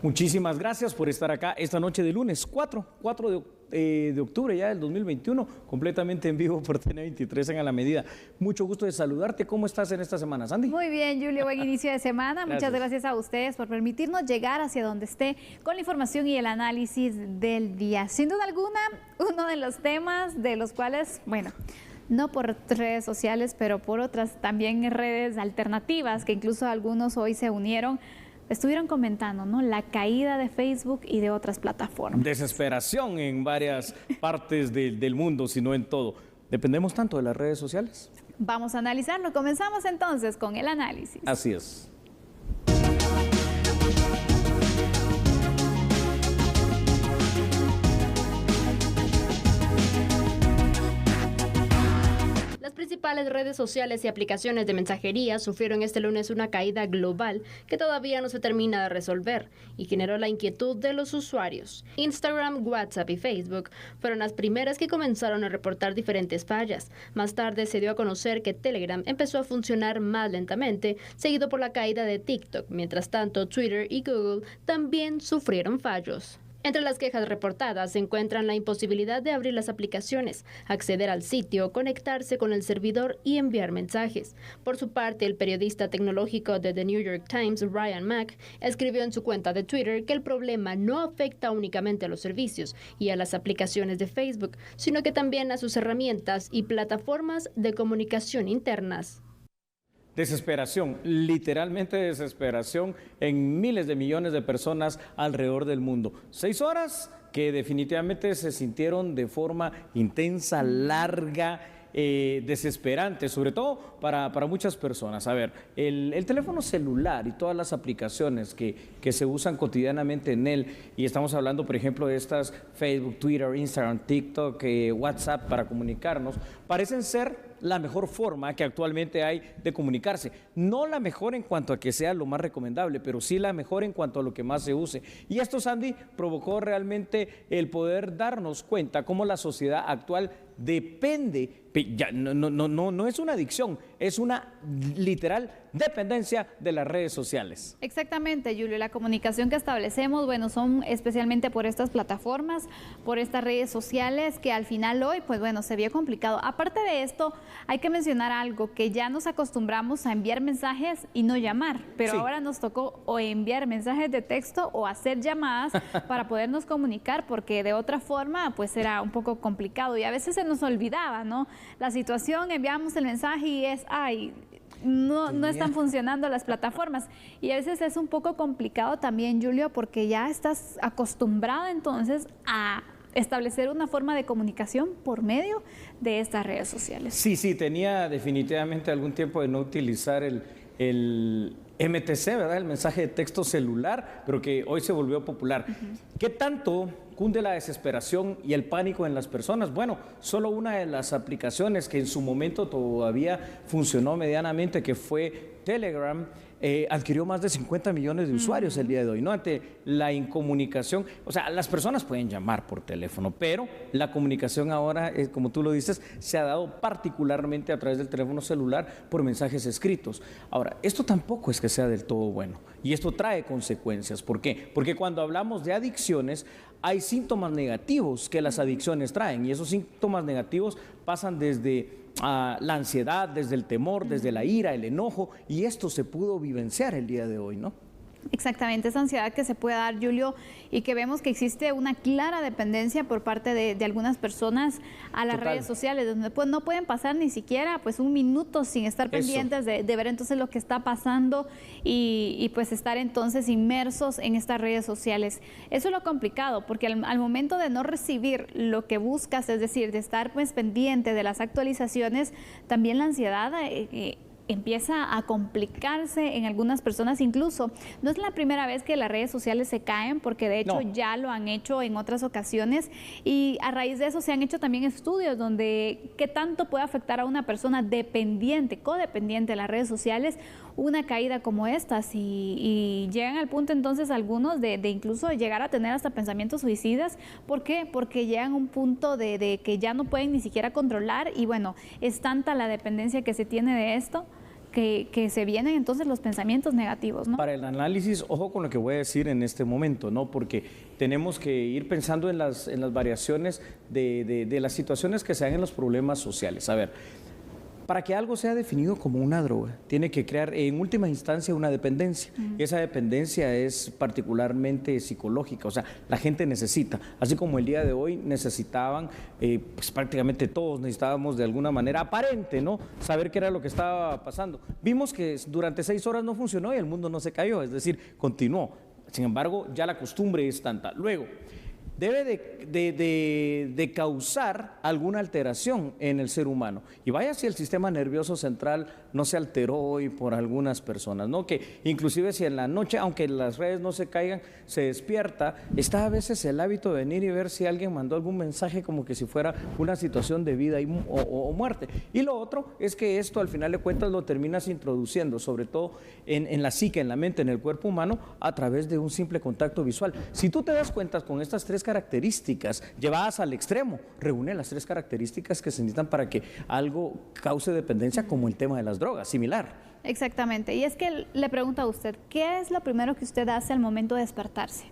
Muchísimas gracias por estar acá esta noche de lunes 4 de octubre ya del 2021, completamente en vivo por TN23 en A la Medida. Mucho gusto de saludarte. ¿Cómo estás en esta semana, Sandy? Muy bien, Julio, buen inicio de semana. Gracias. Muchas gracias a ustedes por permitirnos llegar hacia donde esté con la información y el análisis del día. Sin duda alguna, uno de los temas de los cuales, bueno, no por redes sociales, pero por otras también redes alternativas, que incluso algunos hoy se unieron, estuvieron comentando, ¿no? La caída de Facebook y de otras plataformas. Desesperación en varias partes del mundo, si no en todo. ¿Dependemos tanto de las redes sociales? Vamos a analizarlo. Comenzamos entonces con el análisis. Así es. Las principales redes sociales y aplicaciones de mensajería sufrieron este lunes una caída global que todavía no se termina de resolver y generó la inquietud de los usuarios. Instagram, WhatsApp y Facebook fueron las primeras que comenzaron a reportar diferentes fallas. Más tarde se dio a conocer que Telegram empezó a funcionar más lentamente, seguido por la caída de TikTok. Mientras tanto, Twitter y Google también sufrieron fallos. Entre las quejas reportadas se encuentran la imposibilidad de abrir las aplicaciones, acceder al sitio, conectarse con el servidor y enviar mensajes. Por su parte, el periodista tecnológico de The New York Times, Ryan Mac, escribió en su cuenta de Twitter que el problema no afecta únicamente a los servicios y a las aplicaciones de Facebook, sino que también a sus herramientas y plataformas de comunicación internas. Desesperación, literalmente desesperación en miles de millones de personas alrededor del mundo. 6 horas que definitivamente se sintieron de forma intensa, larga, desesperante, sobre todo para muchas personas. A ver, el teléfono celular y todas las aplicaciones que se usan cotidianamente en él, y estamos hablando, por ejemplo, de estas Facebook, Twitter, Instagram, TikTok, WhatsApp para comunicarnos, parecen ser la mejor forma que actualmente hay de comunicarse. No la mejor en cuanto a que sea lo más recomendable, pero sí la mejor en cuanto a lo que más se use. Y esto, Sandy, provocó realmente el poder darnos cuenta cómo la sociedad actual depende, ya, no es una adicción, es una literal dependencia de las redes sociales. Exactamente, Julio. La comunicación que establecemos, bueno, son especialmente por estas plataformas, por estas redes sociales, que al final hoy, pues bueno, se vio complicado. Aparte de esto, hay que mencionar algo, que ya nos acostumbramos a enviar mensajes y no llamar, pero sí, ahora nos tocó o enviar mensajes de texto o hacer llamadas para podernos comunicar, porque de otra forma, pues era un poco complicado y a veces se nos olvidaba, ¿no? La situación, enviamos el mensaje y es, ay, no están funcionando las plataformas, y a veces es un poco complicado también, Julio, porque ya estás acostumbrado entonces a establecer una forma de comunicación por medio de estas redes sociales. Sí, tenía definitivamente algún tiempo de no utilizar el MTC, ¿verdad? El mensaje de texto celular, pero que hoy se volvió popular. ¿Qué tanto cunde la desesperación y el pánico en las personas? Bueno, solo una de las aplicaciones que en su momento todavía funcionó medianamente, que fue Telegram, adquirió más de 50 millones de usuarios el día de hoy, ¿no? Ante la incomunicación, o sea, las personas pueden llamar por teléfono, pero la comunicación ahora, como tú lo dices, se ha dado particularmente a través del teléfono celular por mensajes escritos. Ahora, esto tampoco es que sea del todo bueno, y esto trae consecuencias. ¿Por qué? Porque cuando hablamos de adicciones, hay síntomas negativos que las adicciones traen, y esos síntomas negativos pasan desde la ansiedad, desde el temor, desde la ira, el enojo, y esto se pudo vivenciar el día de hoy, ¿no? Exactamente, esa ansiedad que se puede dar, Julio, y que vemos que existe una clara dependencia por parte de algunas personas a las redes sociales, donde pues no pueden pasar ni siquiera pues un minuto sin estar pendientes de ver entonces lo que está pasando y pues estar entonces inmersos en estas redes sociales. Eso es lo complicado, porque al momento de no recibir lo que buscas, es decir, de estar pues pendiente de las actualizaciones, también la ansiedad empieza a complicarse en algunas personas. Incluso no es la primera vez que las redes sociales se caen, porque de hecho ya lo han hecho en otras ocasiones, y a raíz de eso se han hecho también estudios donde qué tanto puede afectar a una persona dependiente, codependiente de las redes sociales, una caída como estas, y llegan al punto entonces algunos de incluso llegar a tener hasta pensamientos suicidas. ¿Por qué? Porque llegan a un punto de que ya no pueden ni siquiera controlar, y bueno, es tanta la dependencia que se tiene de esto que se vienen entonces los pensamientos negativos, ¿no? Para el análisis, ojo con lo que voy a decir en este momento, ¿no? Porque tenemos que ir pensando en las variaciones de las situaciones que se dan en los problemas sociales. A ver, para que algo sea definido como una droga, tiene que crear en última instancia una dependencia. Y esa dependencia es particularmente psicológica, o sea, la gente necesita, así como el día de hoy necesitaban, pues prácticamente todos necesitábamos de alguna manera aparente, ¿no? Saber qué era lo que estaba pasando. Vimos que durante 6 horas no funcionó y el mundo no se cayó, es decir, continuó. Sin embargo, ya la costumbre es tanta. Luego, debe de causar alguna alteración en el ser humano. Y vaya si el sistema nervioso central no se alteró hoy por algunas personas, ¿no? Que inclusive si en la noche, aunque las redes no se caigan, se despierta, está a veces el hábito de venir y ver si alguien mandó algún mensaje como que si fuera una situación de vida o muerte. Y lo otro es que esto al final de cuentas lo terminas introduciendo, sobre todo en la psique, en la mente, en el cuerpo humano, a través de un simple contacto visual. Si tú te das cuenta con estas 3 características llevadas al extremo, reúne las 3 características que se necesitan para que algo cause dependencia, como el tema de las drogas, similar. Exactamente. Y es que le pregunto a usted, ¿qué es lo primero que usted hace al momento de despertarse?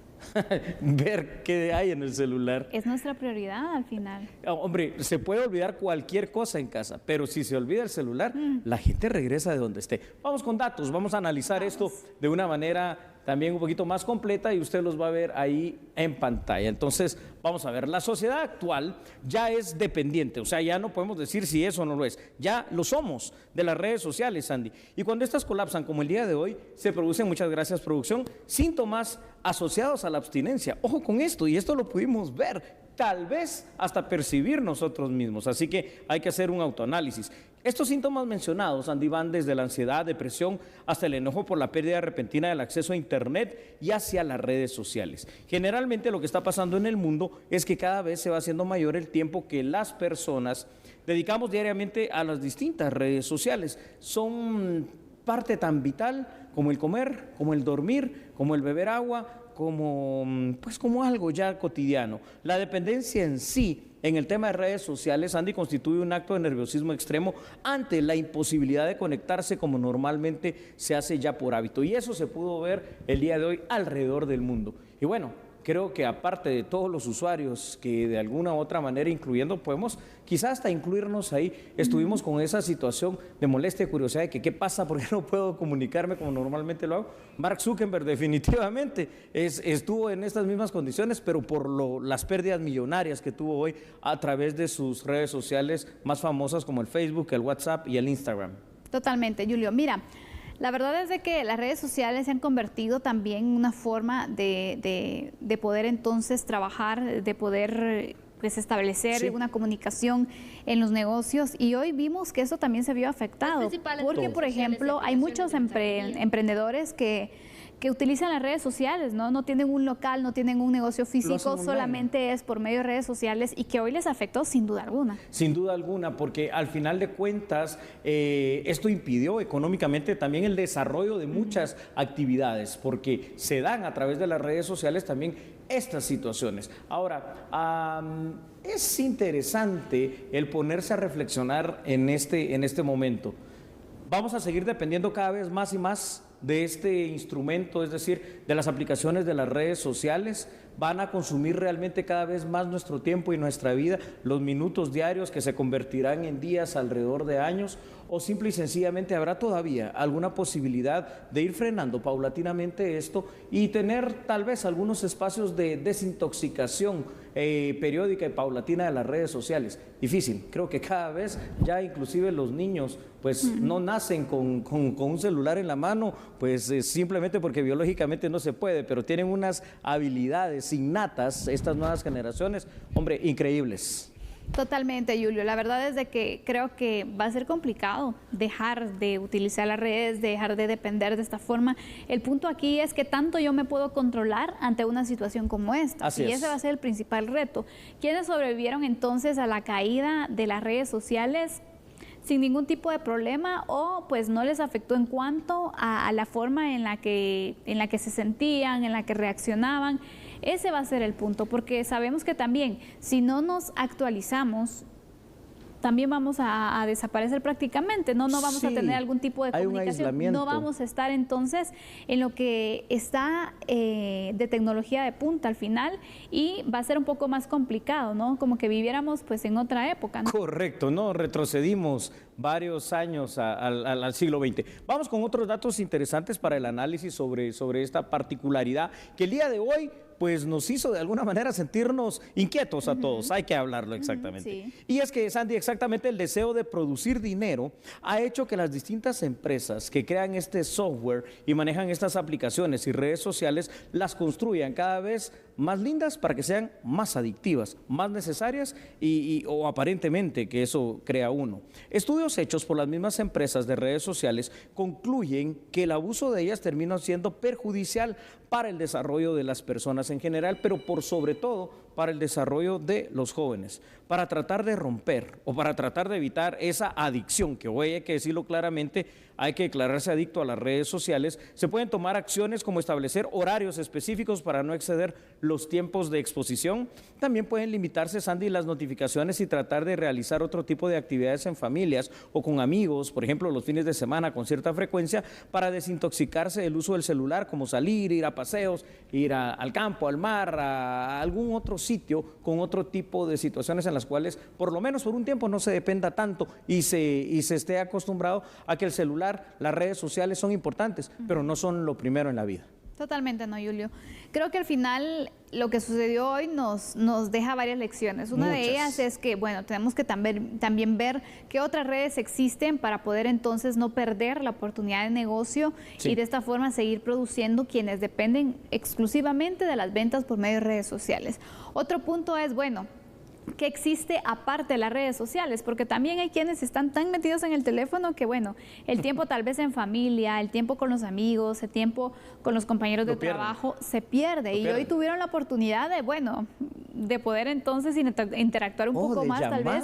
Ver qué hay en el celular. Es nuestra prioridad al final. Hombre, se puede olvidar cualquier cosa en casa, pero si se olvida el celular, la gente regresa de donde esté. Vamos con datos, vamos a analizar esto de una manera también un poquito más completa y usted los va a ver ahí en pantalla. Entonces, vamos a ver, la sociedad actual ya es dependiente, o sea, ya no podemos decir si eso o no lo es, ya lo somos de las redes sociales, Sandy. Y cuando estas colapsan, como el día de hoy, se producen, muchas gracias producción, síntomas asociados a la abstinencia. Ojo con esto, y esto lo pudimos ver, tal vez hasta percibir nosotros mismos, así que hay que hacer un autoanálisis. Estos síntomas mencionados, Andy, van desde la ansiedad, depresión, hasta el enojo por la pérdida repentina del acceso a Internet y hacia las redes sociales. Generalmente lo que está pasando en el mundo es que cada vez se va haciendo mayor el tiempo que las personas dedicamos diariamente a las distintas redes sociales. Son parte tan vital como el comer, como el dormir, como el beber agua, como algo ya cotidiano. La dependencia en sí, en el tema de redes sociales, Andy, constituye un acto de nerviosismo extremo ante la imposibilidad de conectarse como normalmente se hace ya por hábito. Y eso se pudo ver el día de hoy alrededor del mundo. Y bueno, creo que aparte de todos los usuarios que de alguna u otra manera, incluyendo, podemos quizás hasta incluirnos ahí, estuvimos con esa situación de molestia y curiosidad de que qué pasa, porque no puedo comunicarme como normalmente lo hago. Mark Zuckerberg definitivamente estuvo en estas mismas condiciones, pero por las pérdidas millonarias que tuvo hoy a través de sus redes sociales más famosas como el Facebook, el WhatsApp y el Instagram. Totalmente, Julio. Mira, la verdad es de que las redes sociales se han convertido también en una forma de poder entonces trabajar, de poder pues establecer una comunicación en los negocios, y hoy vimos que eso también se vio afectado, porque por ejemplo hay muchos emprendedores que utilizan las redes sociales, ¿no? No tienen un local, no tienen un negocio físico, solamente es por medio de redes sociales, y que hoy les afectó sin duda alguna. Sin duda alguna, porque al final de cuentas esto impidió económicamente también el desarrollo de muchas actividades, porque se dan a través de las redes sociales también estas situaciones. Ahora, es interesante el ponerse a reflexionar en este momento. Vamos a seguir dependiendo cada vez más y más de este instrumento, es decir, de las aplicaciones de las redes sociales. Van a consumir realmente cada vez más nuestro tiempo y nuestra vida, los minutos diarios que se convertirán en días alrededor de años, o simple y sencillamente habrá todavía alguna posibilidad de ir frenando paulatinamente esto y tener tal vez algunos espacios de desintoxicación periódica y paulatina de las redes sociales. Difícil, creo que cada vez ya inclusive los niños pues no nacen con un celular en la mano, pues simplemente porque biológicamente no se puede, pero tienen unas habilidades innatas, estas nuevas generaciones, hombre, increíbles. Totalmente, Julio. La verdad es de que creo que va a ser complicado dejar de utilizar las redes, dejar de depender de esta forma. El punto aquí es que tanto yo me puedo controlar ante una situación como esta. Y ese va a ser el principal reto. ¿Quiénes sobrevivieron entonces a la caída de las redes sociales sin ningún tipo de problema, o pues no les afectó en cuanto a la forma en la que se sentían, en la que reaccionaban? Ese va a ser el punto, porque sabemos que también si no nos actualizamos también vamos a desaparecer prácticamente, no vamos a tener algún tipo de comunicación, no vamos a estar entonces en lo que está de tecnología de punta al final, y va a ser un poco más complicado, ¿no? Como que viviéramos pues en otra época, ¿no? Correcto, ¿no? Retrocedimos varios años al siglo XX. Vamos con otros datos interesantes para el análisis sobre esta particularidad que el día de hoy pues nos hizo de alguna manera sentirnos inquietos a todos, hay que hablarlo exactamente. Sí. Y es que, Sandy, exactamente el deseo de producir dinero ha hecho que las distintas empresas que crean este software y manejan estas aplicaciones y redes sociales las construyan cada vez más lindas para que sean más adictivas, más necesarias o aparentemente que eso crea uno. Estudios hechos por las mismas empresas de redes sociales concluyen que el abuso de ellas termina siendo perjudicial para el desarrollo de las personas en general, pero por sobre todo para el desarrollo de los jóvenes. Para tratar de romper o para tratar de evitar esa adicción, que hoy hay que decirlo claramente, hay que declararse adicto a las redes sociales, se pueden tomar acciones como establecer horarios específicos para no exceder los tiempos de exposición. También pueden limitarse, Sandy, las notificaciones y tratar de realizar otro tipo de actividades en familias o con amigos, por ejemplo, los fines de semana con cierta frecuencia, para desintoxicarse del uso del celular, como salir, ir a paseos, ir al campo, al mar, a algún otro sitio con otro tipo de situaciones en las cuales, por lo menos por un tiempo, no se dependa tanto y se esté acostumbrado a que el celular, las redes sociales son importantes, pero no son lo primero en la vida. Totalmente, no, Julio. Creo que al final lo que sucedió hoy nos deja varias lecciones. Una de ellas es que, bueno, tenemos que también ver qué otras redes existen para poder entonces no perder la oportunidad de negocio y de esta forma seguir produciendo quienes dependen exclusivamente de las ventas por medio de redes sociales. Otro punto es, bueno, ¿qué existe aparte de las redes sociales? Porque también hay quienes están tan metidos en el teléfono que, bueno, el tiempo tal vez en familia, el tiempo con los amigos, el tiempo con los compañeros de trabajo se pierde. Y hoy tuvieron la oportunidad de, bueno, de poder entonces interactuar un poco más, tal vez,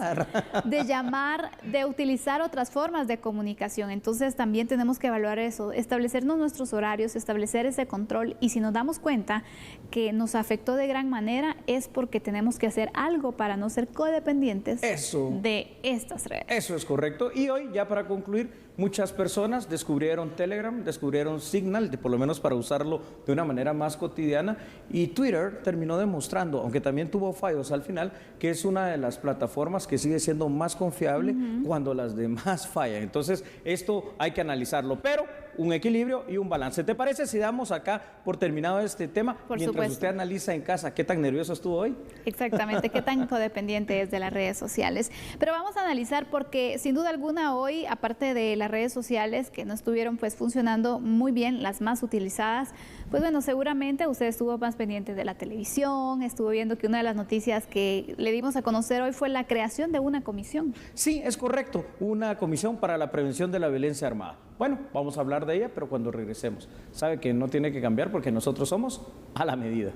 de llamar, de utilizar otras formas de comunicación. Entonces también tenemos que evaluar eso, establecernos nuestros horarios, establecer ese control, y si nos damos cuenta que nos afectó de gran manera es porque tenemos que hacer algo para no ser codependientes de estas redes. Eso es correcto. Y hoy, ya para concluir, muchas personas descubrieron Telegram, descubrieron Signal, por lo menos para usarlo de una manera más cotidiana, y Twitter terminó demostrando, aunque también tuvo fallos al final, que es una de las plataformas que sigue siendo más confiable cuando las demás fallan. Entonces, esto hay que analizarlo, pero un equilibrio y un balance. ¿Te parece si damos acá por terminado este tema? Por mientras supuesto. usted analiza en casa qué tan nervioso estuvo hoy? Exactamente, qué tan codependiente es de las redes sociales. Pero vamos a analizar porque sin duda alguna hoy, aparte de las redes sociales que no estuvieron pues funcionando muy bien, las más utilizadas, pues bueno, seguramente usted estuvo más pendiente de la televisión, estuvo viendo que una de las noticias que le dimos a conocer hoy fue la creación de una comisión. Sí, es correcto, una comisión para la prevención de la violencia armada. Bueno, vamos a hablar de ella, pero cuando regresemos. Sabe que no tiene que cambiar porque nosotros somos a la medida.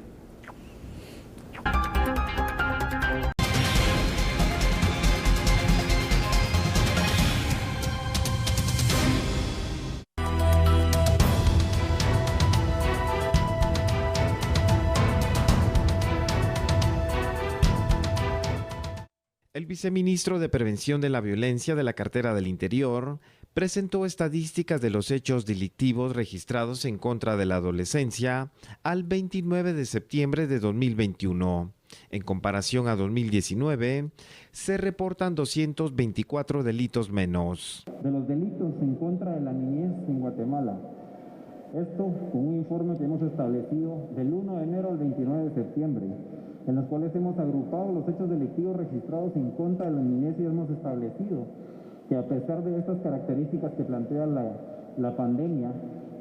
El viceministro de Prevención de la Violencia de la Cartera del Interior presentó estadísticas de los hechos delictivos registrados en contra de la adolescencia al 29 de septiembre de 2021. En comparación a 2019, se reportan 224 delitos menos. De los delitos en contra de la niñez en Guatemala. Esto con un informe que hemos establecido del 1 de enero al 29 de septiembre, en los cuales hemos agrupado los hechos delictivos registrados en contra de la niñez y hemos establecido que a pesar de estas características que plantea la pandemia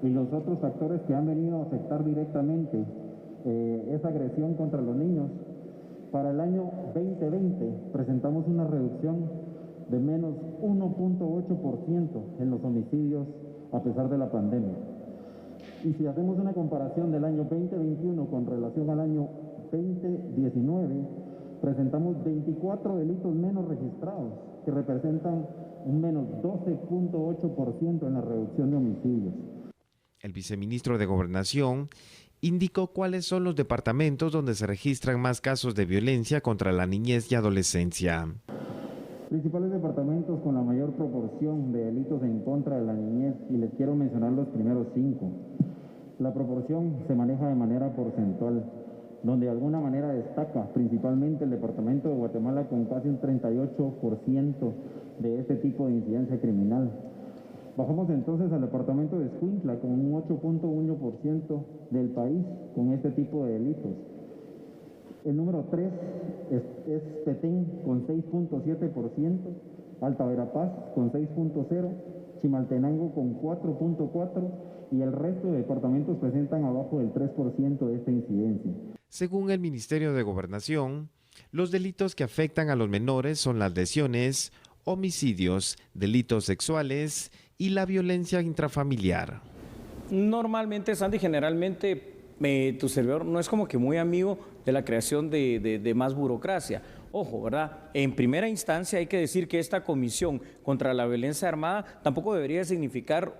y los otros factores que han venido a afectar directamente esa agresión contra los niños, para el año 2020 presentamos una reducción de menos 1.8% en los homicidios a pesar de la pandemia. Y si hacemos una comparación del año 2021 con relación al año 2019, presentamos 24 delitos menos registrados, que representan un menos 12.8% en la reducción de homicidios. El viceministro de Gobernación indicó cuáles son los departamentos donde se registran más casos de violencia contra la niñez y adolescencia. Principales departamentos con la mayor proporción de delitos en contra de la niñez, y les quiero mencionar los primeros 5. La proporción se maneja de manera porcentual, donde de alguna manera destaca principalmente el departamento de Guatemala con casi un 38% de este tipo de incidencia criminal. Bajamos entonces al departamento de Escuintla con un 8.1% del país con este tipo de delitos. El número 3 es Petén con 6.7%, Alta Verapaz con 6.0%, Chimaltenango con 4.4% y el resto de departamentos presentan abajo del 3% de esta incidencia. Según el Ministerio de Gobernación, los delitos que afectan a los menores son las lesiones, homicidios, delitos sexuales y la violencia intrafamiliar. Normalmente, Sandy, generalmente tu servidor no es como que muy amigo de la creación de más burocracia. Ojo, ¿verdad? En primera instancia hay que decir que esta comisión contra la violencia armada tampoco debería significar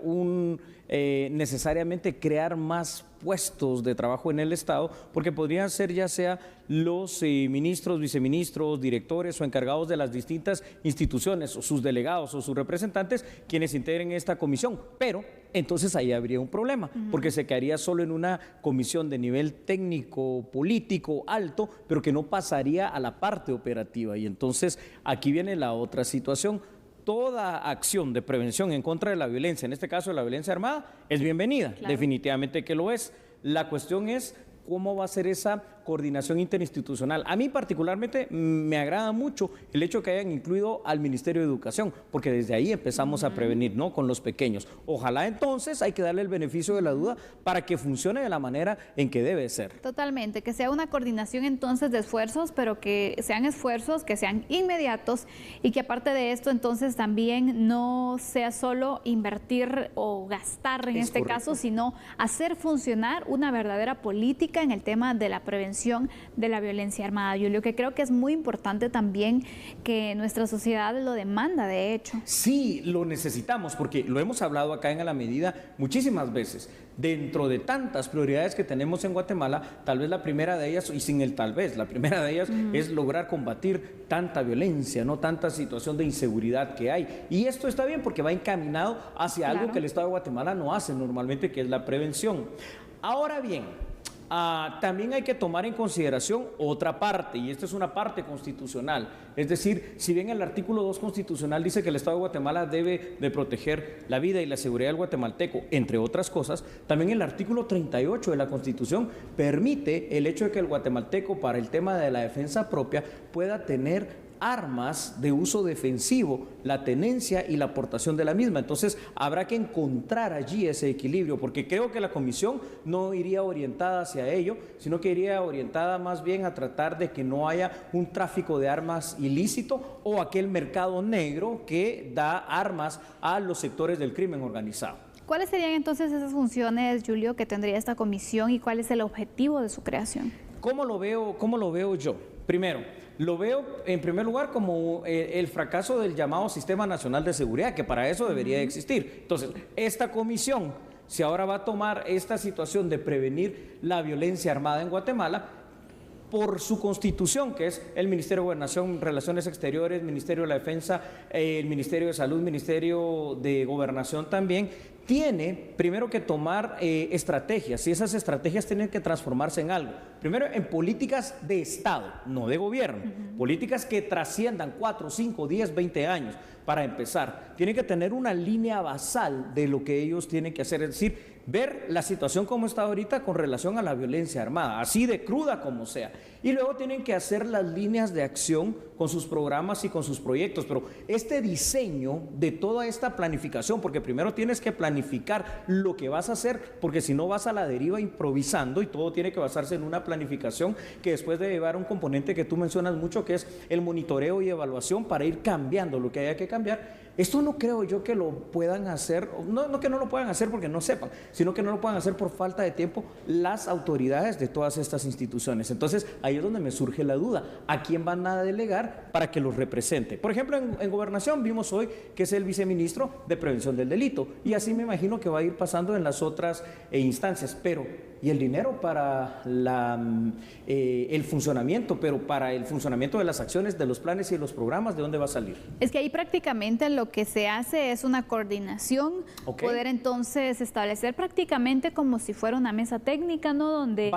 necesariamente crear más puestos de trabajo en el Estado, porque podrían ser ya sea los ministros, viceministros, directores o encargados de las distintas instituciones, o sus delegados o sus representantes, quienes integren esta comisión. Pero entonces ahí habría un problema, porque se quedaría solo en una comisión de nivel técnico, político, alto, pero que no pasaría a la parte operativa. Y entonces aquí viene la otra situación. Toda acción de prevención en contra de la violencia, en este caso de la violencia armada, es bienvenida, claro. Definitivamente que lo es. La cuestión es cómo va a ser esa coordinación interinstitucional. A mí particularmente me agrada mucho el hecho que hayan incluido al Ministerio de Educación, porque desde ahí empezamos a prevenir, ¿no? Con los pequeños. Ojalá entonces hay que darle el beneficio de la duda para que funcione de la manera en que debe ser. Totalmente, que sea una coordinación entonces de esfuerzos, pero que sean esfuerzos que sean inmediatos y que aparte de esto entonces también no sea solo invertir o gastar en este caso, sino hacer funcionar una verdadera política en el tema de la prevención de la violencia armada. Yo lo que creo que es muy importante también que nuestra sociedad lo demanda, de hecho. Sí, lo necesitamos, porque lo hemos hablado acá en A la Medida muchísimas veces. Dentro de tantas prioridades que tenemos en Guatemala, tal vez la primera de ellas, y sin el tal vez, la primera de ellas es lograr combatir tanta violencia, no tanta situación de inseguridad que hay. Y esto está bien porque va encaminado hacia algo que el Estado de Guatemala no hace normalmente, que es la prevención. Ahora bien, también hay que tomar en consideración otra parte, y esta es una parte constitucional. Es decir, si bien el artículo 2 constitucional dice que el Estado de Guatemala debe de proteger la vida y la seguridad del guatemalteco, entre otras cosas, también el artículo 38 de la Constitución permite el hecho de que el guatemalteco, para el tema de la defensa propia, pueda tener armas de uso defensivo, la tenencia y la aportación de la misma. Entonces habrá que encontrar allí ese equilibrio, porque creo que la comisión no iría orientada hacia ello, sino que iría orientada más bien a tratar de que no haya un tráfico de armas ilícito o aquel mercado negro que da armas a los sectores del crimen organizado. ¿Cuáles serían entonces esas funciones, Julio, que tendría esta comisión y cuál es el objetivo de su creación? ¿Cómo lo veo yo? Primero, lo veo en primer lugar como el fracaso del llamado Sistema Nacional de Seguridad, que para eso debería existir. Entonces, esta comisión, si ahora va a tomar esta situación de prevenir la violencia armada en Guatemala, por su constitución, que es el Ministerio de Gobernación, Relaciones Exteriores, Ministerio de la Defensa, el Ministerio de Salud, Ministerio de Gobernación también, tiene primero que tomar estrategias, y esas estrategias tienen que transformarse en algo. Primero, en políticas de Estado, no de gobierno, políticas que trasciendan 4, 5, 10, 20 años. Para empezar, tienen que tener una línea basal de lo que ellos tienen que hacer, es decir, ver la situación como está ahorita con relación a la violencia armada, así de cruda como sea. Y luego tienen que hacer las líneas de acción con sus programas y con sus proyectos. Pero este diseño de toda esta planificación, porque primero tienes que planificar lo que vas a hacer, porque si no vas a la deriva improvisando, y todo tiene que basarse en una planificación que después debe llevar un componente que tú mencionas mucho, que es el monitoreo y evaluación para ir cambiando lo que haya que cambiar. Esto no creo yo que lo puedan hacer, no que no lo puedan hacer porque no sepan, sino que no lo puedan hacer por falta de tiempo las autoridades de todas estas instituciones. Entonces, ahí es donde me surge la duda, ¿a quién van a delegar para que los represente? Por ejemplo, en Gobernación vimos hoy que es el viceministro de Prevención del Delito, y así me imagino que va a ir pasando en las otras instancias, pero y el dinero para el funcionamiento, pero para el funcionamiento de las acciones, de los planes y de los programas, ¿de dónde va a salir? Es que ahí prácticamente lo que se hace es una coordinación, poder entonces establecer prácticamente como si fuera una mesa técnica, ¿no? Donde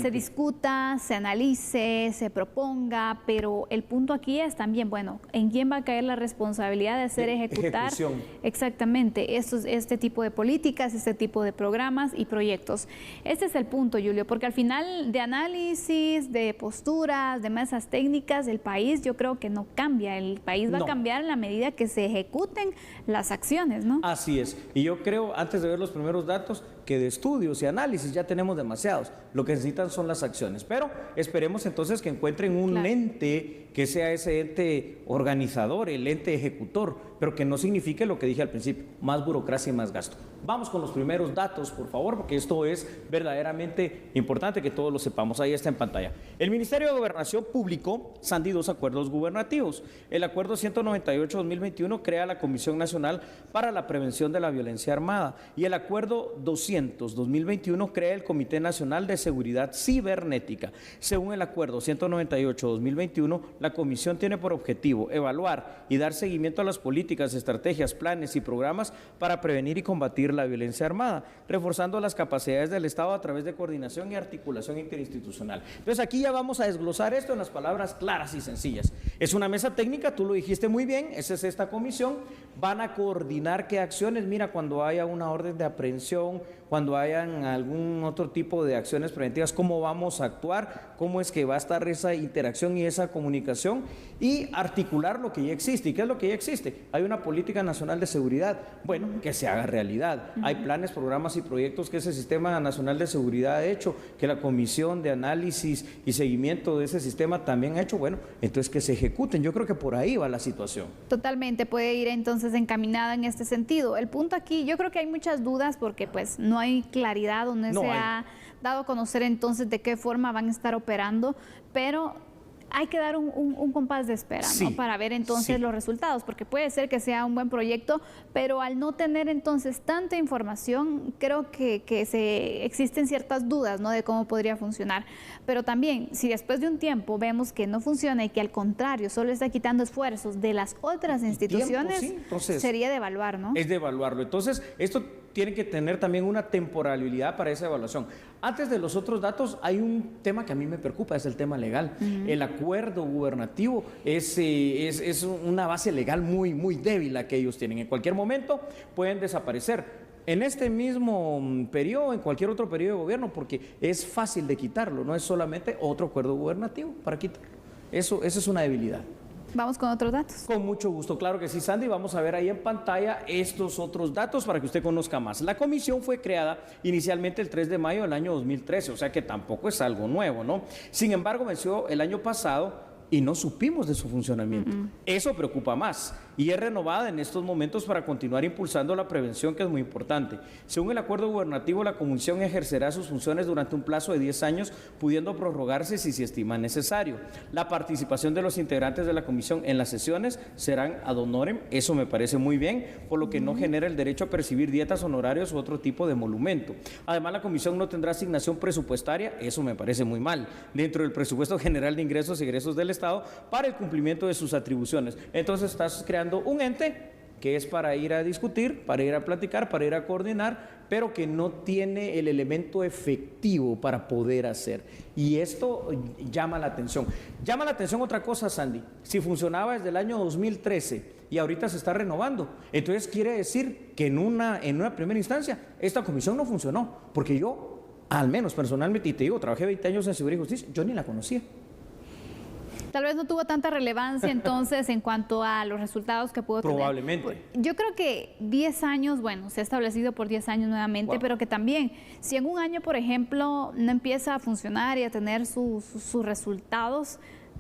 se discuta, se analice, se proponga, pero el punto aquí es también, bueno, ¿en quién va a caer la responsabilidad de hacer ejecutar exactamente este tipo de políticas, este tipo de programas y proyectos? Este es el punto, Julio, porque al final de análisis, de posturas, de mesas técnicas, el país yo creo que no cambia, el país va a cambiar en la medida que se ejecuten las acciones, ¿no? Así es, y yo creo, antes de ver los primeros datos, que de estudios y análisis ya tenemos demasiados, lo que necesitan son las acciones, pero esperemos entonces que encuentren un ente que sea ese ente organizador, el ente ejecutor, pero que no signifique lo que dije al principio, más burocracia y más gasto. Vamos con los primeros datos, por favor, porque esto es verdaderamente importante que todos lo sepamos. Ahí está en pantalla. El Ministerio de Gobernación publicó, Sandy, 2 acuerdos gubernativos. El acuerdo 198-2021 crea la Comisión Nacional para la Prevención de la Violencia Armada y el acuerdo 200-2021 crea el Comité Nacional de Seguridad Cibernética. Según el acuerdo 198-2021, la Comisión tiene por objetivo evaluar y dar seguimiento a las políticas, estrategias, planes y programas para prevenir y combatir la violencia armada, reforzando las capacidades del Estado a través de coordinación y articulación interinstitucional. Entonces aquí ya vamos a desglosar esto en las palabras claras y sencillas. Es una mesa técnica, tú lo dijiste muy bien, esa es esta comisión, van a coordinar qué acciones, mira, cuando haya una orden de aprehensión, cuando hayan algún otro tipo de acciones preventivas, cómo vamos a actuar, cómo es que va a estar esa interacción y esa comunicación y articular lo que ya existe. ¿Y qué es lo que ya existe? Hay una política nacional de seguridad, bueno, que se haga realidad. Hay planes, programas y proyectos que ese Sistema Nacional de Seguridad ha hecho, que la Comisión de Análisis y Seguimiento de ese sistema también ha hecho, bueno, entonces que se ejecuten. Yo creo que por ahí va la situación. Totalmente, puede ir entonces encaminada en este sentido. El punto aquí, yo creo que hay muchas dudas porque pues no hay claridad, donde se ha dado a conocer entonces de qué forma van a estar operando, pero hay que dar un compás de espera, ¿no? Para ver entonces los resultados, porque puede ser que sea un buen proyecto, pero al no tener entonces tanta información, creo que existen ciertas dudas, ¿no? De cómo podría funcionar. Pero también, si después de un tiempo vemos que no funciona y que al contrario solo está quitando esfuerzos de las otras instituciones, entonces, sería de evaluar, ¿no? Es de evaluarlo. Entonces, esto tiene que tener también una temporalidad para esa evaluación. Antes de los otros datos, hay un tema que a mí me preocupa, es el tema legal. El acuerdo gubernativo es una base legal muy, muy débil la que ellos tienen. En cualquier momento pueden desaparecer. En este mismo periodo, en cualquier otro periodo de gobierno, porque es fácil de quitarlo, no es solamente otro acuerdo gubernativo para quitarlo. Eso es una debilidad. Vamos con otros datos. Con mucho gusto, claro que sí, Sandy. Vamos a ver ahí en pantalla estos otros datos para que usted conozca más. La comisión fue creada inicialmente el 3 de mayo del año 2013, o sea que tampoco es algo nuevo, ¿no? Sin embargo, venció el año pasado y no supimos de su funcionamiento. Eso preocupa más y es renovada en estos momentos para continuar impulsando la prevención, que es muy importante. Según el acuerdo gubernativo, la comisión ejercerá sus funciones durante un plazo de 10 años, pudiendo prorrogarse si se estima necesario. La participación de los integrantes de la comisión en las sesiones serán ad honorem, eso me parece muy bien, por lo que no genera el derecho a percibir dietas, honorarios u otro tipo de emolumento. Además, la comisión no tendrá asignación presupuestaria, eso me parece muy mal, dentro del presupuesto general de ingresos y egresos del Estado para el cumplimiento de sus atribuciones. Entonces estás creando un ente que es para ir a discutir, para ir a platicar, para ir a coordinar, pero que no tiene el elemento efectivo para poder hacer. Y esto llama la atención. Llama la atención otra cosa, Sandy. Si funcionaba desde el año 2013 y ahorita se está renovando, entonces quiere decir que en una primera instancia esta comisión no funcionó, porque yo, al menos personalmente, y te digo, trabajé 20 años en Seguridad y Justicia, yo ni la conocía. Tal vez no tuvo tanta relevancia entonces en cuanto a los resultados que pudo tener. Probablemente. Yo creo que 10 años, bueno, se ha establecido por 10 años nuevamente, pero que también, si en un año, por ejemplo, no empieza a funcionar y a tener sus resultados,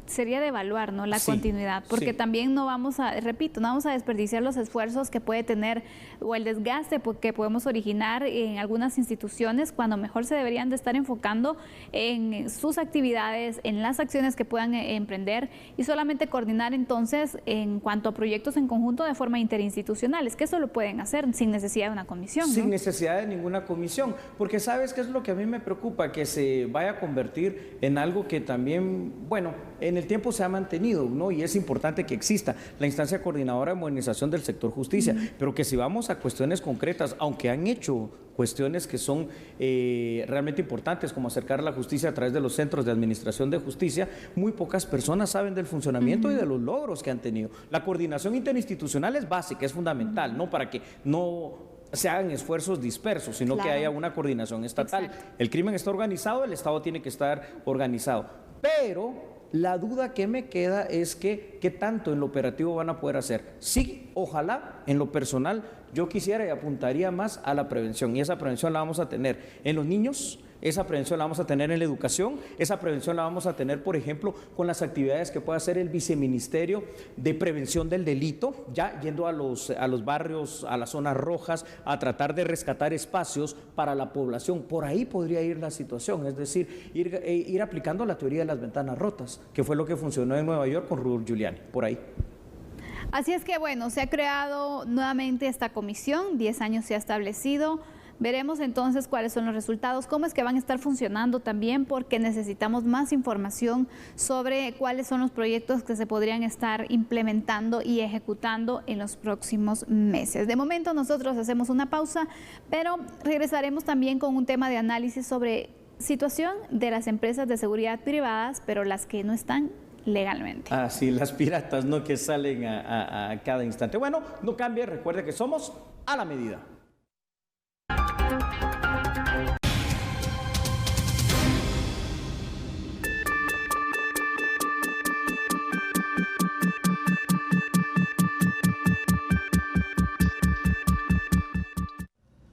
sería de evaluar, ¿no?, la Sí, continuidad, porque sí. también no vamos a, repito, no vamos a desperdiciar los esfuerzos que puede tener o el desgaste que podemos originar en algunas instituciones, cuando mejor se deberían de estar enfocando en sus actividades, en las acciones que puedan emprender y solamente coordinar entonces en cuanto a proyectos en conjunto de forma interinstitucional. Es que eso lo pueden hacer sin necesidad de una comisión, ¿no? Sin necesidad de ninguna comisión, porque ¿sabes qué es lo que a mí me preocupa? Que se vaya a convertir en algo que también, bueno, en el tiempo se ha mantenido, ¿no? Y es importante que exista la instancia coordinadora de modernización del sector justicia, pero que si vamos a cuestiones concretas, aunque han hecho cuestiones que son realmente importantes, como acercar la justicia a través de los centros de administración de justicia, muy pocas personas saben del funcionamiento y de los logros que han tenido. La coordinación interinstitucional es básica, es fundamental, ¿no? Para que no se hagan esfuerzos dispersos, sino que haya una coordinación estatal. Exacto. El crimen está organizado, el Estado tiene que estar organizado, pero la duda que me queda es que qué tanto en lo operativo van a poder hacer. Sí, ojalá, en lo personal, yo quisiera y apuntaría más a la prevención, y esa prevención la vamos a tener en los niños, esa prevención la vamos a tener en la educación, esa prevención la vamos a tener, por ejemplo, con las actividades que puede hacer el Viceministerio de Prevención del Delito, ya yendo a los barrios, a las zonas rojas, a tratar de rescatar espacios para la población. Por ahí podría ir la situación, es decir, ir aplicando la teoría de las ventanas rotas, que fue lo que funcionó en Nueva York con Rudolph Giuliani, por ahí. Así es que, bueno, se ha creado nuevamente esta comisión, 10 años se ha establecido. Veremos entonces cuáles son los resultados, cómo es que van a estar funcionando también, porque necesitamos más información sobre cuáles son los proyectos que se podrían estar implementando y ejecutando en los próximos meses. De momento nosotros hacemos una pausa, pero regresaremos también con un tema de análisis sobre situación de las empresas de seguridad privadas, pero las que no están legalmente. Ah, sí, las piratas, ¿no?, que salen a cada instante. Bueno, no cambie, recuerde que somos a la medida.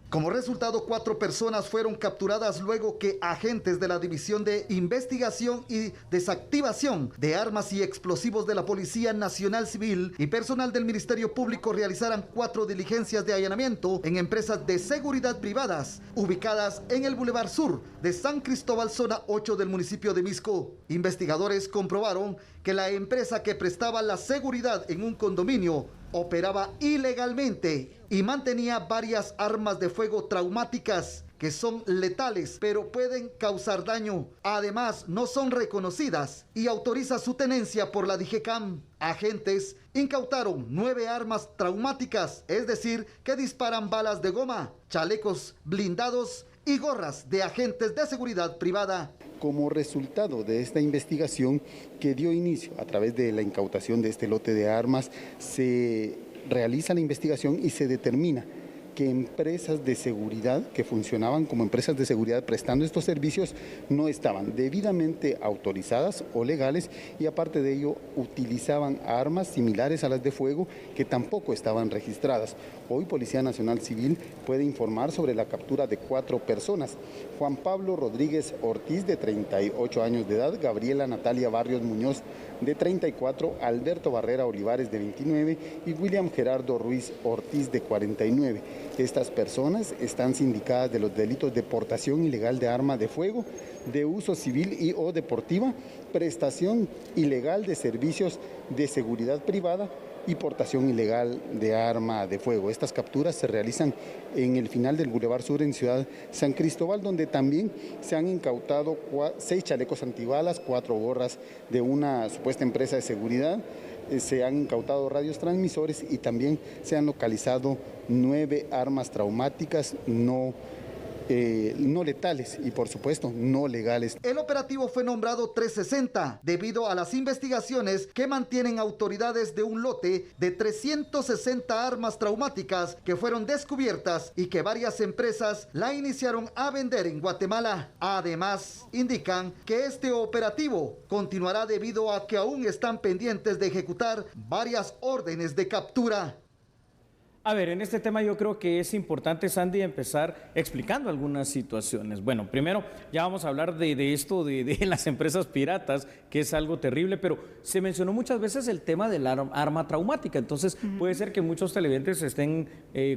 Como resultado, 4 personas fueron capturadas luego que agentes de la División de Investigación y Desactivación de Armas y Explosivos de la Policía Nacional Civil y personal del Ministerio Público realizaran 4 diligencias de allanamiento en empresas de seguridad privadas ubicadas en el Boulevard Sur de San Cristóbal, zona 8 del municipio de Misco. Investigadores comprobaron que la empresa que prestaba la seguridad en un condominio operaba ilegalmente y mantenía varias armas de fuego traumáticas que son letales, pero pueden causar daño. Además, no son reconocidas y autoriza su tenencia por la DIGECAM. Agentes incautaron 9 armas traumáticas, es decir, que disparan balas de goma, chalecos blindados y gorras de agentes de seguridad privada. Como resultado de esta investigación que dio inicio a través de la incautación de este lote de armas, se realiza la investigación y se determina que empresas de seguridad que funcionaban como empresas de seguridad prestando estos servicios no estaban debidamente autorizadas o legales, y aparte de ello utilizaban armas similares a las de fuego que tampoco estaban registradas. Hoy Policía Nacional Civil puede informar sobre la captura de 4 personas: Juan Pablo Rodríguez Ortiz, de 38 años de edad, Gabriela Natalia Barrios Muñoz, de 34, Alberto Barrera Olivares, de 29, y William Gerardo Ruiz Ortiz, de 49. Estas personas están sindicadas de los delitos de portación ilegal de arma de fuego, de uso civil y o deportiva, prestación ilegal de servicios de seguridad privada y portación ilegal de arma de fuego. Estas capturas se realizan en el final del Boulevard Sur en Ciudad San Cristóbal, donde también se han incautado 6 chalecos antibalas, 4 gorras de una supuesta empresa de seguridad, se han incautado radios transmisores y también se han localizado 9 armas traumáticas no letales y, por supuesto, no legales. El operativo fue nombrado 360 debido a las investigaciones que mantienen autoridades de un lote de 360 armas traumáticas que fueron descubiertas y que varias empresas la iniciaron a vender en Guatemala. Además, indican que este operativo continuará debido a que aún están pendientes de ejecutar varias órdenes de captura. A ver, en este tema yo creo que es importante, Sandy, empezar explicando algunas situaciones. Bueno, primero ya vamos a hablar de esto de las empresas piratas, que es algo terrible, pero se mencionó muchas veces el tema del arma traumática. Entonces puede ser que muchos televidentes estén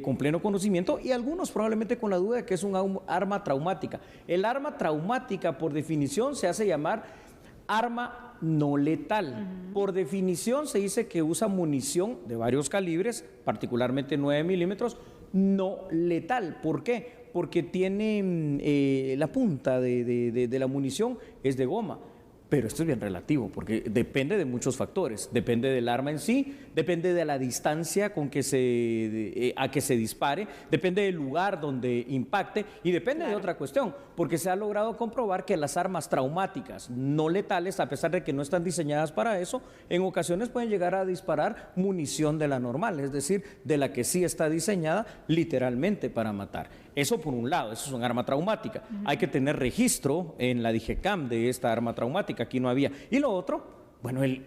con pleno conocimiento y algunos probablemente con la duda de que es un arma traumática. El arma traumática, por definición, se hace llamar arma no letal. Por definición se dice que usa munición de varios calibres, particularmente 9 milímetros, no letal. ¿Por qué? Porque tiene la punta de la munición es de goma. Pero esto es bien relativo, porque depende de muchos factores. Depende del arma en sí, depende de la distancia con que a que se dispare, depende del lugar donde impacte y depende de otra cuestión, porque se ha logrado comprobar que las armas traumáticas no letales, a pesar de que no están diseñadas para eso, en ocasiones pueden llegar a disparar munición de la normal, es decir, de la que sí está diseñada literalmente para matar. Eso por un lado, eso es un arma traumática. Hay que tener registro en la DIGECAM de esta arma traumática, aquí no había. Y lo otro, bueno, el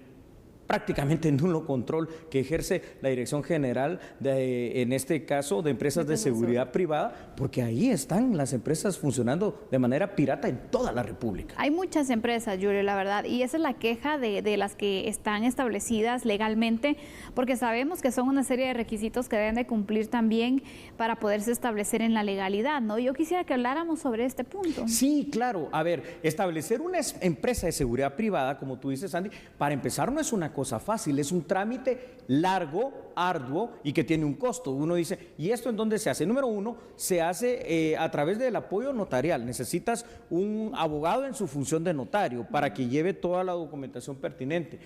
prácticamente nulo control que ejerce la Dirección General, en este caso, de Empresas de Seguridad Privada, porque ahí están las empresas funcionando de manera pirata en toda la República. Hay muchas empresas, Julio, la verdad, y esa es la queja de las que están establecidas legalmente, porque sabemos que son una serie de requisitos que deben de cumplir también para poderse establecer en la legalidad, ¿no? Yo quisiera que habláramos sobre este punto. Sí, claro. A ver, establecer una empresa de seguridad privada, como tú dices, Andy, para empezar no es una cosa fácil, es un trámite largo, arduo y que tiene un costo. Uno dice, ¿y esto en dónde se hace? Número uno, se hace a través del apoyo notarial. Necesitas un abogado en su función de notario para que lleve toda la documentación pertinente.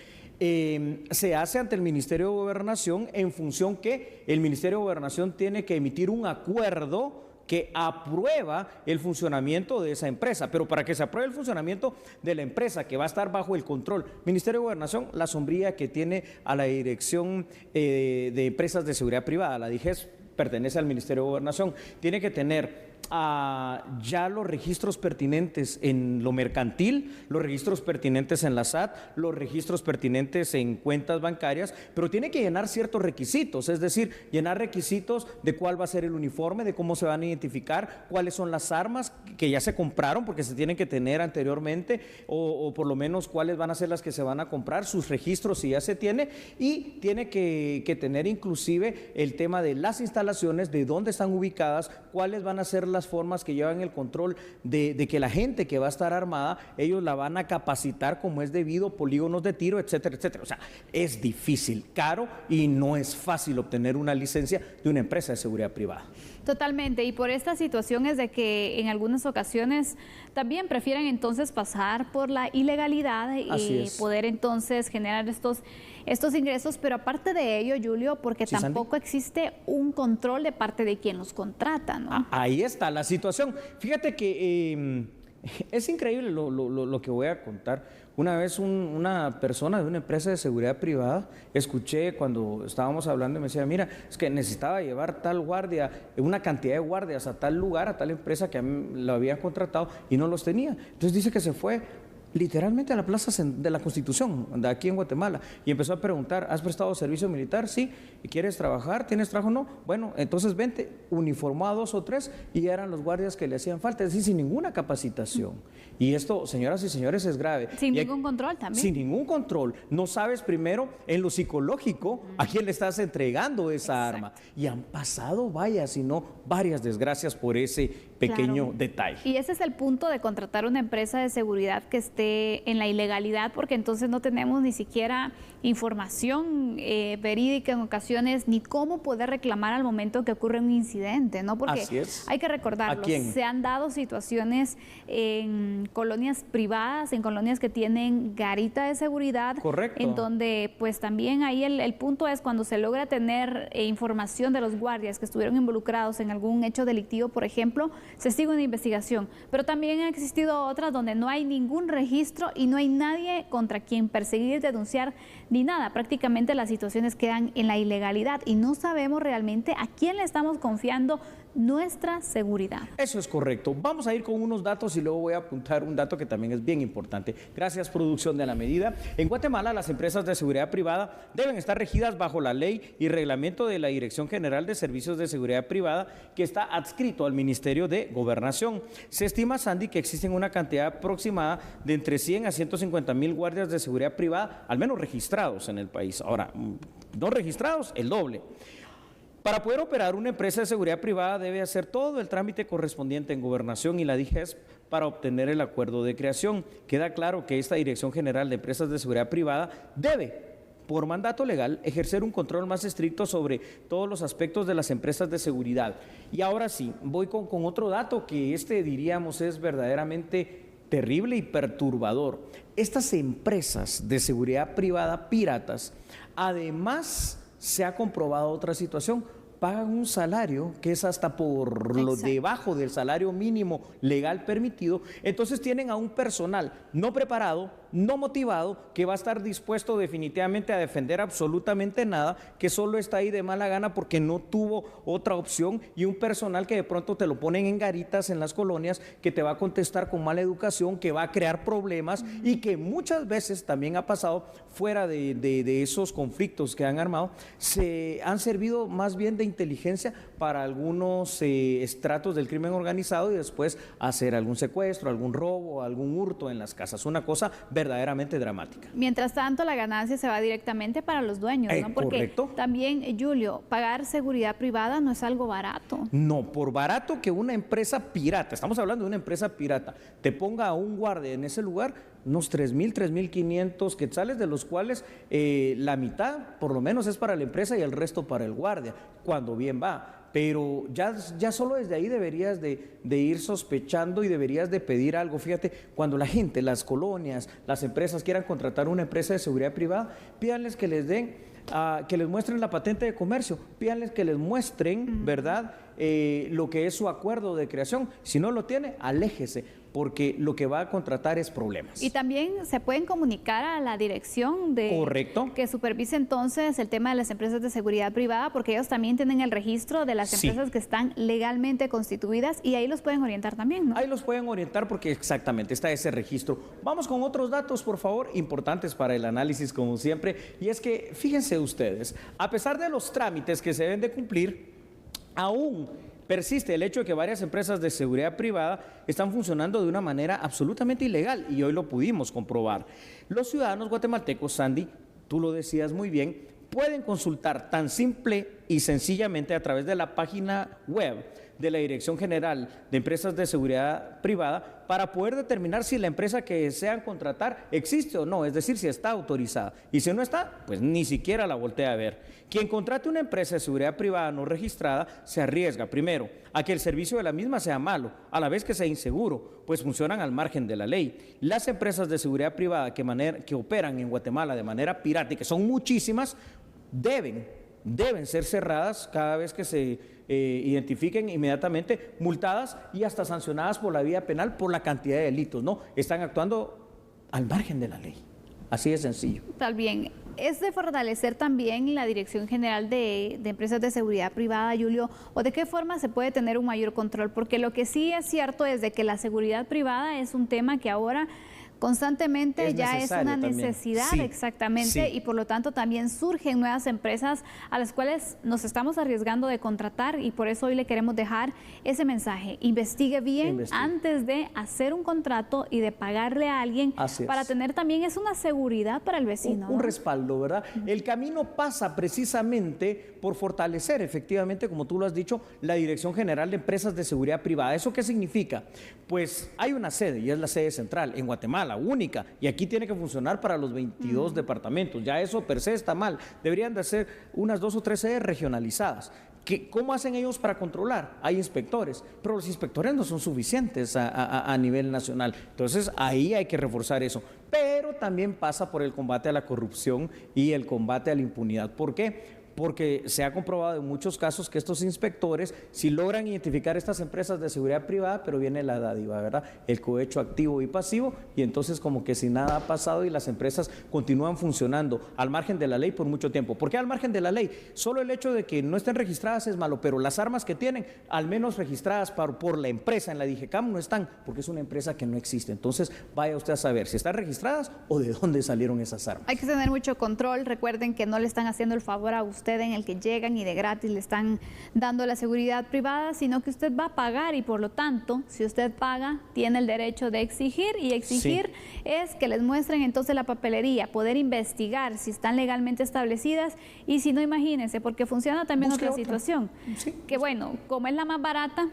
Se hace ante el Ministerio de Gobernación en función que el Ministerio de Gobernación tiene que emitir un acuerdo que aprueba el funcionamiento de esa empresa, pero para que se apruebe el funcionamiento de la empresa que va a estar bajo el control Ministerio de Gobernación, la sombrilla que tiene a la Dirección de Empresas de Seguridad Privada, la DIGES, pertenece al Ministerio de Gobernación, tiene que tener ya los registros pertinentes en lo mercantil, los registros pertinentes en la SAT, los registros pertinentes en cuentas bancarias, pero tiene que llenar ciertos requisitos, es decir, llenar requisitos de cuál va a ser el uniforme, de cómo se van a identificar, cuáles son las armas que ya se compraron, porque se tienen que tener anteriormente, o por lo menos cuáles van a ser las que se van a comprar, sus registros si ya se tiene, y tiene que tener inclusive el tema de las instalaciones, de dónde están ubicadas, cuáles van a ser las formas que llevan el control de que la gente que va a estar armada, ellos la van a capacitar como es debido, polígonos de tiro, etcétera, etcétera. O sea, es difícil, caro y no es fácil obtener una licencia de una empresa de seguridad privada. Totalmente, y por esta situación es de que en algunas ocasiones también prefieren entonces pasar por la ilegalidad y poder entonces generar estos ingresos, pero aparte de ello, Julio, porque tampoco existe un control de parte de quien los contrata, ¿no? Ahí está la situación. Fíjate que es increíble lo que voy a contar. Una vez una persona de una empresa de seguridad privada, escuché cuando estábamos hablando y me decía, mira, es que necesitaba llevar tal guardia, una cantidad de guardias a tal lugar, a tal empresa que lo habían contratado y no los tenía. Entonces dice que se fue literalmente a la Plaza de la Constitución, de aquí en Guatemala, y empezó a preguntar, ¿has prestado servicio militar? Sí. ¿Quieres trabajar? ¿Tienes trabajo? No. Bueno, entonces vente, uniformó a 2 o 3 y ya eran los guardias que le hacían falta, es decir, sin ninguna capacitación. Y esto, señoras y señores, es grave. Sin ningún control también. Sin ningún control. No sabes primero en lo psicológico a quién le estás entregando esa arma. Y han pasado, vaya, sino varias desgracias por ese pequeño detalle. Y ese es el punto de contratar una empresa de seguridad que esté en la ilegalidad, porque entonces no tenemos ni siquiera información verídica en ocasiones, ni cómo poder reclamar al momento que ocurre un incidente, ¿no? Porque hay que recordarlo, se han dado situaciones en colonias privadas, en colonias que tienen garita de seguridad. Correcto. En donde pues también ahí el punto es cuando se logra tener información de los guardias que estuvieron involucrados en algún hecho delictivo, por ejemplo, se sigue una investigación, pero también han existido otras donde no hay ningún registro y no hay nadie contra quien perseguir, denunciar ni nada. Prácticamente las situaciones quedan en la ilegalidad y no sabemos realmente a quién le estamos confiando nuestra seguridad. Eso es correcto. Vamos a ir con unos datos y luego voy a apuntar un dato que también es bien importante. Gracias, producción de la medida. En Guatemala, las empresas de seguridad privada deben estar regidas bajo la ley y reglamento de la Dirección General de Servicios de Seguridad Privada, que está adscrito al Ministerio de Gobernación. Se estima, Sandy, que existen una cantidad aproximada de entre 100 a 150 mil guardias de seguridad privada, al menos registrados en el país. Ahora, no registrados, el doble. Para poder operar una empresa de seguridad privada debe hacer todo el trámite correspondiente en Gobernación y la DIGESP para obtener el acuerdo de creación. Queda claro que esta Dirección General de Empresas de Seguridad Privada debe, por mandato legal, ejercer un control más estricto sobre todos los aspectos de las empresas de seguridad. Y ahora sí, voy con otro dato que diríamos es verdaderamente terrible y perturbador. Estas empresas de seguridad privada piratas, además se ha comprobado otra situación, pagan un salario que es hasta por lo debajo del salario mínimo legal permitido, entonces tienen a un personal no preparado, no motivado, que va a estar dispuesto definitivamente a defender absolutamente nada, que solo está ahí de mala gana porque no tuvo otra opción, y un personal que de pronto te lo ponen en garitas en las colonias, que te va a contestar con mala educación, que va a crear problemas y que muchas veces también ha pasado fuera de esos conflictos que han armado, se han servido más bien de inteligencia para algunos estratos del crimen organizado y después hacer algún secuestro, algún robo, algún hurto en las casas. Una cosa verdaderamente dramática. Mientras tanto, la ganancia se va directamente para los dueños, ¿no? Porque correcto. También, Julio, pagar seguridad privada no es algo barato. No, por barato que una empresa pirata, estamos hablando de una empresa pirata, te ponga a un guardia en ese lugar, unos 3,000, 3,500 quetzales, de los cuales la mitad por lo menos es para la empresa y el resto para el guardia, cuando bien va. Pero ya solo desde ahí deberías de ir sospechando y deberías de pedir algo. Fíjate, cuando la gente, las colonias, las empresas quieran contratar una empresa de seguridad privada, pídanles que les den, que les muestren la patente de comercio, pídanles que les muestren, ¿verdad?, lo que es su acuerdo de creación. Si no lo tiene, aléjese, porque lo que va a contratar es problemas. Y también se pueden comunicar a la dirección Correcto. que supervise entonces el tema de las empresas de seguridad privada, porque ellos también tienen el registro de las empresas que están legalmente constituidas, y ahí los pueden orientar también, ¿no? Ahí los pueden orientar porque exactamente está ese registro. Vamos con otros datos, por favor, importantes para el análisis como siempre, y es que fíjense ustedes, a pesar de los trámites que se deben de cumplir, aún persiste el hecho de que varias empresas de seguridad privada están funcionando de una manera absolutamente ilegal, y hoy lo pudimos comprobar. Los ciudadanos guatemaltecos, Sandy, tú lo decías muy bien, pueden consultar tan simple y sencillamente a través de la página web de la Dirección General de Empresas de Seguridad Privada para poder determinar si la empresa que desean contratar existe o no, es decir, si está autorizada. Y si no está, pues ni siquiera la voltea a ver. Quien contrate una empresa de seguridad privada no registrada se arriesga, primero, a que el servicio de la misma sea malo, a la vez que sea inseguro, pues funcionan al margen de la ley. Las empresas de seguridad privada que operan en Guatemala de manera pirata, y que son muchísimas, deben ser cerradas cada vez que se identifiquen, inmediatamente multadas y hasta sancionadas por la vía penal por la cantidad de delitos, ¿no? Están actuando al margen de la ley. Así de sencillo. Tal bien. ¿Es de fortalecer también la Dirección General de Empresas de Seguridad Privada, Julio? ¿O de qué forma se puede tener un mayor control? Porque lo que sí es cierto es de que la seguridad privada es un tema que ahora constantemente ya es una necesidad, exactamente, y por lo tanto también surgen nuevas empresas a las cuales nos estamos arriesgando de contratar, y por eso hoy le queremos dejar ese mensaje: investigue bien antes de hacer un contrato y de pagarle a alguien, para tener también una seguridad para el vecino. Un respaldo, ¿verdad? El camino pasa precisamente por fortalecer efectivamente, como tú lo has dicho, la Dirección General de Empresas de Seguridad Privada. ¿Eso qué significa? Pues hay una sede, y es la sede central en Guatemala, única, y aquí tiene que funcionar para los 22 departamentos. Ya eso per se está mal. Deberían de ser unas 2 o 3 sedes regionalizadas. ¿Cómo hacen ellos para controlar? Hay inspectores, pero los inspectores no son suficientes a nivel nacional. Entonces ahí hay que reforzar eso. Pero también pasa por el combate a la corrupción y el combate a la impunidad. ¿Por qué? porque se ha comprobado en muchos casos que estos inspectores si logran identificar estas empresas de seguridad privada, pero viene la dádiva, ¿verdad? El cohecho activo y pasivo, y entonces como que si nada ha pasado y las empresas continúan funcionando al margen de la ley por mucho tiempo. ¿Por qué al margen de la ley? Solo el hecho de que no estén registradas es malo, pero las armas que tienen, al menos registradas por la empresa en la DIGECAM, no están, porque es una empresa que no existe. Entonces vaya usted a saber si están registradas o de dónde salieron esas armas. Hay que tener mucho control. Recuerden que no le están haciendo el favor a usted en el que llegan y de gratis le están dando la seguridad privada, sino que usted va a pagar y por lo tanto, si usted paga, tiene el derecho de exigir, y exigir es que les muestren entonces la papelería, poder investigar si están legalmente establecidas, y si no, imagínense, porque funciona también otra situación, que bueno, como es la más barata,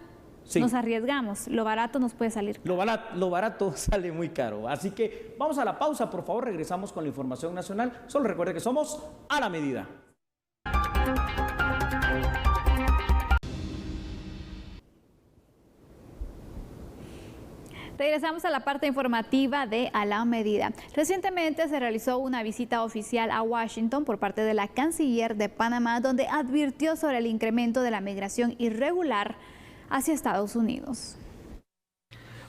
nos arriesgamos, lo barato nos puede salir caro. Lo barato sale muy caro, así que vamos a la pausa, por favor, regresamos con la información nacional. Solo recuerde que somos a la medida. Regresamos a la parte informativa de A la Medida. Recientemente se realizó una visita oficial a Washington por parte de la canciller de Panamá, donde advirtió sobre el incremento de la migración irregular hacia Estados Unidos.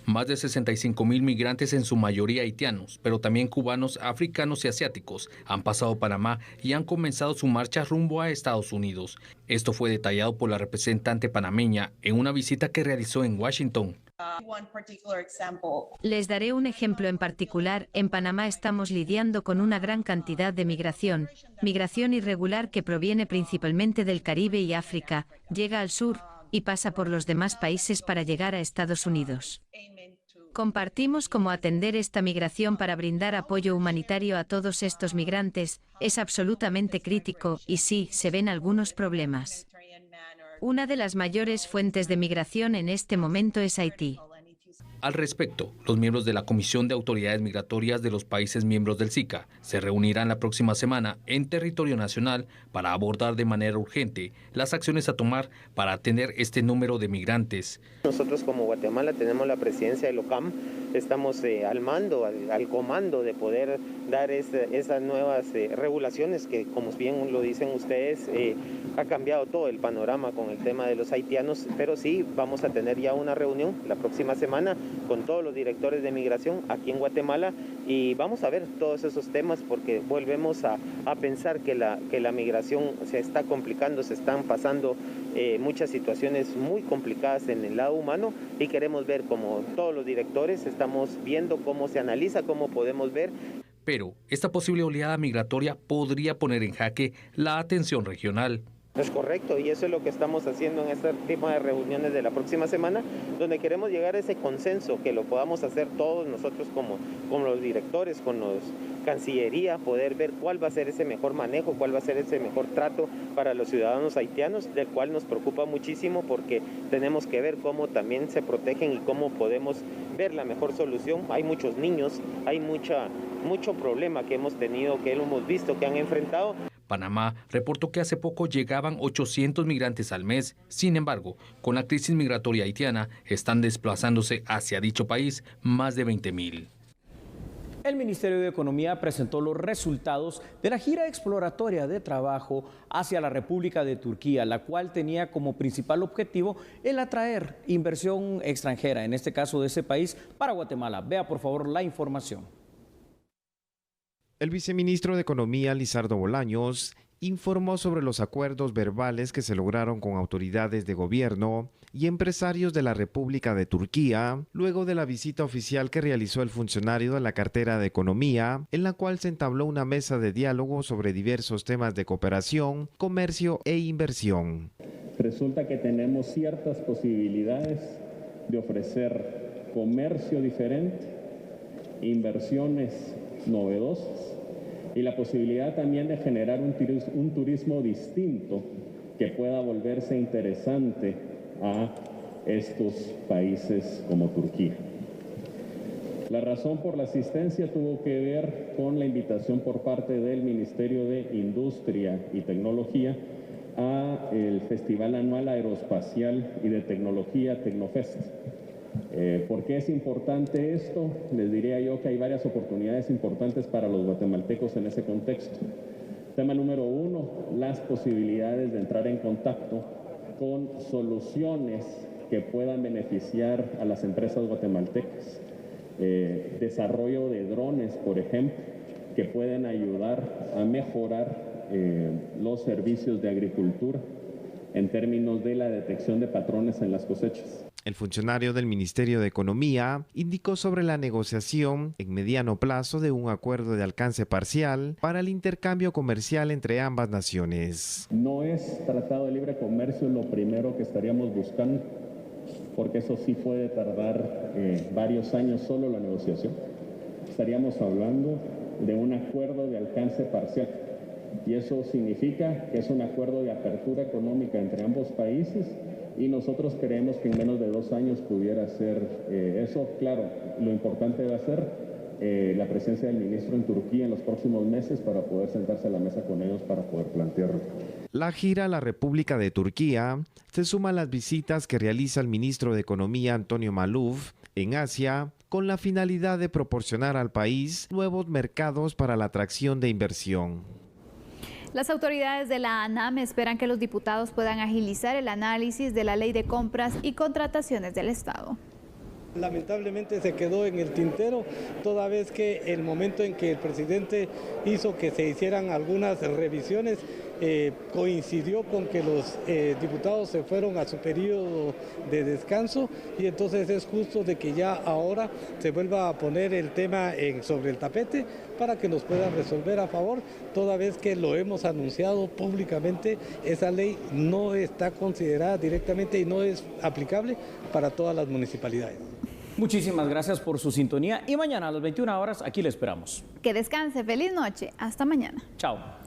Más de 65,000 migrantes, en su mayoría haitianos, pero también cubanos, africanos y asiáticos, han pasado Panamá y han comenzado su marcha rumbo a Estados Unidos. Esto fue detallado por la representante panameña en una visita que realizó en Washington. Les daré un ejemplo en particular. En Panamá estamos lidiando con una gran cantidad de migración irregular que proviene principalmente del Caribe y África, llega al sur y pasa por los demás países para llegar a Estados Unidos. Compartimos cómo atender esta migración para brindar apoyo humanitario a todos estos migrantes. Es absolutamente crítico y sí, se ven algunos problemas. Una de las mayores fuentes de migración en este momento es Haití. Al respecto, los miembros de la Comisión de Autoridades Migratorias de los países miembros del SICA se reunirán la próxima semana en territorio nacional para abordar de manera urgente las acciones a tomar para atender este número de migrantes. Nosotros como Guatemala tenemos la presidencia del OCAM, estamos al mando, al comando de poder dar esas nuevas regulaciones que, como bien lo dicen ustedes, ha cambiado todo el panorama con el tema de los haitianos, pero sí vamos a tener ya una reunión la próxima semana con todos los directores de migración aquí en Guatemala y vamos a ver todos esos temas porque volvemos a pensar que la migración se está complicando, se están pasando muchas situaciones muy complicadas en el lado humano y queremos ver, como todos los directores, estamos viendo cómo se analiza, cómo podemos ver. Pero esta posible oleada migratoria podría poner en jaque la atención regional. Es correcto, y eso es lo que estamos haciendo en este tipo de reuniones de la próxima semana, donde queremos llegar a ese consenso, que lo podamos hacer todos nosotros como los directores, con los Cancillería, poder ver cuál va a ser ese mejor manejo, cuál va a ser ese mejor trato para los ciudadanos haitianos, del cual nos preocupa muchísimo porque tenemos que ver cómo también se protegen y cómo podemos ver la mejor solución. Hay muchos niños, hay mucho problema que hemos tenido, que hemos visto, que han enfrentado. Panamá reportó que hace poco llegaban 800 migrantes al mes. Sin embargo, con la crisis migratoria haitiana, están desplazándose hacia dicho país más de 20,000. El Ministerio de Economía presentó los resultados de la gira exploratoria de trabajo hacia la República de Turquía, la cual tenía como principal objetivo el atraer inversión extranjera, en este caso de ese país, para Guatemala. Vea por favor la información. El viceministro de Economía, Lizardo Bolaños, informó sobre los acuerdos verbales que se lograron con autoridades de gobierno y empresarios de la República de Turquía, luego de la visita oficial que realizó el funcionario de la cartera de Economía, en la cual se entabló una mesa de diálogo sobre diversos temas de cooperación, comercio e inversión. Resulta que tenemos ciertas posibilidades de ofrecer comercio diferente, inversiones novedosas y la posibilidad también de generar un turismo distinto que pueda volverse interesante a estos países como Turquía. La razón por la asistencia tuvo que ver con la invitación por parte del Ministerio de Industria y Tecnología a el Festival Anual Aeroespacial y de Tecnología Tecnofest. ¿Por qué es importante esto? Les diría yo que hay varias oportunidades importantes para los guatemaltecos en ese contexto. Tema número 1, las posibilidades de entrar en contacto con soluciones que puedan beneficiar a las empresas guatemaltecas. Desarrollo de drones, por ejemplo, que pueden ayudar a mejorar los servicios de agricultura en términos de la detección de patrones en las cosechas. El funcionario del Ministerio de Economía indicó sobre la negociación en mediano plazo de un acuerdo de alcance parcial para el intercambio comercial entre ambas naciones. No es tratado de libre comercio lo primero que estaríamos buscando, porque eso sí puede tardar varios años solo la negociación. Estaríamos hablando de un acuerdo de alcance parcial y eso significa que es un acuerdo de apertura económica entre ambos países y nosotros creemos que en menos de 2 años pudiera ser eso. Claro, lo importante va a ser la presencia del ministro en Turquía en los próximos meses para poder sentarse a la mesa con ellos para poder plantearlo. La gira a la República de Turquía se suma a las visitas que realiza el ministro de Economía Antonio Maluf en Asia con la finalidad de proporcionar al país nuevos mercados para la atracción de inversión. Las autoridades de la ANAM esperan que los diputados puedan agilizar el análisis de la Ley de Compras y Contrataciones del Estado. Lamentablemente se quedó en el tintero, toda vez que el momento en que el presidente hizo que se hicieran algunas revisiones coincidió con que los diputados se fueron a su periodo de descanso y entonces es justo de que ya ahora se vuelva a poner el tema sobre el tapete para que nos puedan resolver a favor, toda vez que lo hemos anunciado públicamente, esa ley no está considerada directamente y no es aplicable para todas las municipalidades. Muchísimas gracias por su sintonía y mañana a las 21 horas aquí le esperamos. Que descanse, feliz noche, hasta mañana. Chao.